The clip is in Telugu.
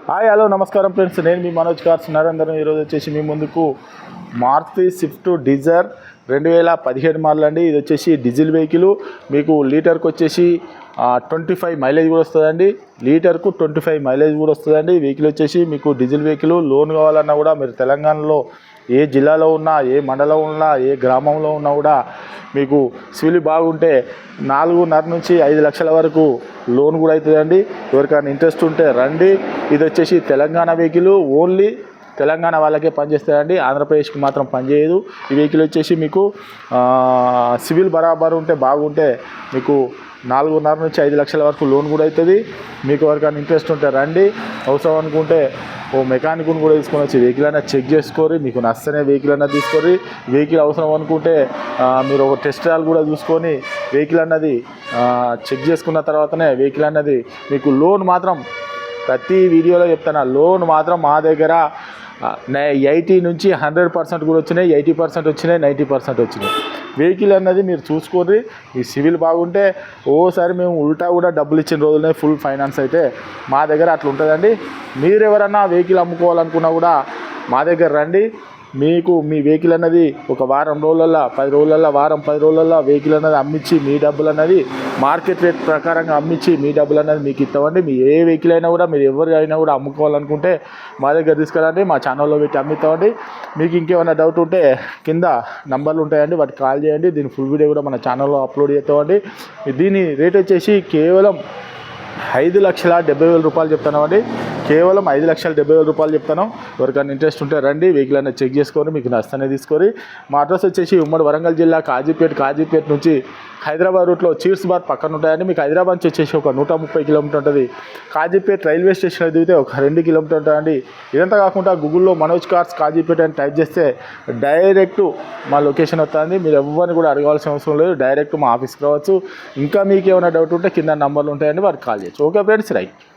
హాయ్ హలో నమస్కారం ఫ్రెండ్స్, నేను మీ మనోజ్ కార్స్ నరేందర్. ఈరోజు వచ్చేసి మీ ముందుకు మారుతి స్విఫ్ట్ డిజైర్ 2017 మోడల్ అండి. ఇది వచ్చేసి డీజిల్ వెహికల్. మీకు లీటర్కి వచ్చేసి 25 మైలేజ్ కూడా వస్తుందండి. లీటర్కు 25 మైలేజ్ కూడా వస్తుందండి. వెహికల్ వచ్చేసి మీకు డీజిల్ వెహికల్. లోన్ కావాలన్నా కూడా మీరు తెలంగాణలో ఏ జిల్లాలో ఉన్నా, ఏ మండలం ఉన్నా, ఏ గ్రామంలో ఉన్నా కూడా మీకు సివిల్ బాగుంటే 4.5 నుంచి 5 లక్షల వరకు లోన్ కూడా అవుతుందండి. ఎవరికైనా ఇంట్రెస్ట్ ఉంటే రండి. ఇది వచ్చేసి తెలంగాణ వెహికల్. ఓన్లీ తెలంగాణ వాళ్ళకే పనిచేస్తాయండి, ఆంధ్రప్రదేశ్కి మాత్రం పనిచేయదు. ఈ వెహికల్ వచ్చేసి మీకు సివిల్ బరాబర్ ఉంటే బాగుంటే మీకు 4.5 నుంచి 5 లక్షల వరకు లోన్ కూడా అవుతుంది. మీకు ఎవరికైనా ఇంట్రెస్ట్ ఉంటే రండి. అవసరం అనుకుంటే ఓ మెకానిక్ని కూడా తీసుకొని వచ్చి వెహికల్ అయినా చెక్ చేసుకోరి. మీకు నచ్చనే వెహికల్ అయినా తీసుకొని, వెహికల్ అవసరం అనుకుంటే మీరు ఒక టెస్ట్ డ్రైవ్ కూడా చూసుకొని వెహికల్ అన్నది చెక్ చేసుకున్న తర్వాతనే వెహికల్ అన్నది మీకు లోన్ మాత్రం ప్రతి వీడియోలో చెప్తాను. లోన్ మాత్రం మా దగ్గర 80 నుంచి 100% కూడా వచ్చినాయి, 80% వచ్చినాయి, 90% వచ్చినాయి. వెహికల్ అన్నది మీరు చూసుకోండి. ఈ సివిల్ బాగుంటే ఓసారి మేము ఉల్టా కూడా డబ్బులు ఇచ్చిన రోజులనే ఫుల్ ఫైనాన్స్ అయితే మా దగ్గర అట్లా ఉంటుందండి. మీరు ఎవరన్నా వెహికల్ అమ్ముకోవాలనుకున్నా కూడా మా దగ్గర రండి. మీకు మీ వెహికల్ అన్నది ఒక వారం రోజులల్లో, 10 రోజులల్లో, వారం 10 రోజులల్లో వెహికల్ అన్నది అమ్మించి మీ డబ్బులు అన్నది మార్కెట్ రేట్ ప్రకారంగా అమ్మించి మీ డబ్బులు అన్నది మీకు ఇస్తామండి. మీ ఏ వెహికల్ అయినా కూడా మీరు ఎవరు అయినా కూడా అమ్ముకోవాలనుకుంటే మా దగ్గర తీసుకురండి, మా ఛానల్లో పెట్టి అమ్మిస్తామండి. మీకు ఇంకేమైనా డౌట్ ఉంటే కింద నంబర్లు ఉంటాయండి, వాటికి కాల్ చేయండి. దీని ఫుల్ వీడియో కూడా మన ఛానల్లో అప్లోడ్ చేస్తామండి. దీని రేట్ వచ్చేసి కేవలం 5,70,000 రూపాయలు చెప్తున్నామండి. కేవలం 5,70,000 రూపాయలు చెప్తాను. ఎవరికైనా ఇంట్రెస్ట్ ఉంటే రండి, వెహికల్ అనేది చెక్ చేసుకొని మీకు నష్టనే తీసుకొని. మా అడ్రస్ వచ్చేసి ఉమ్మడి వరంగల్ జిల్లా కాజీపేట నుంచి హైదరాబాద్ రూట్లో చీర్స్ బార్ పక్కన ఉంటాయండి. మీకు హైదరాబాద్ నుంచి వచ్చేసి ఒక 130 కిలోమీటర్ ఉంటుంది. కాజీపేట రైల్వే స్టేషన్ దిగితే ఒక 2 కిలోమీటర్ ఉంటుందండి. ఇదంతా కాకుండా గూగుల్లో మనోజ్ కార్స్ కాజీపేట అని టైప్ చేస్తే డైరెక్ట్ మా లొకేషన్ వస్తుంది. మీరు ఎవరిని కూడా అడగాల్సిన అవసరం లేదు, డైరెక్ట్ మా ఆఫీస్కి రావచ్చు. ఇంకా మీకు ఏమైనా డౌట్ ఉంటే కింద నంబర్లు ఉంటాయండి, వారికి కాల్ చేయొచ్చు. Okay friends, right.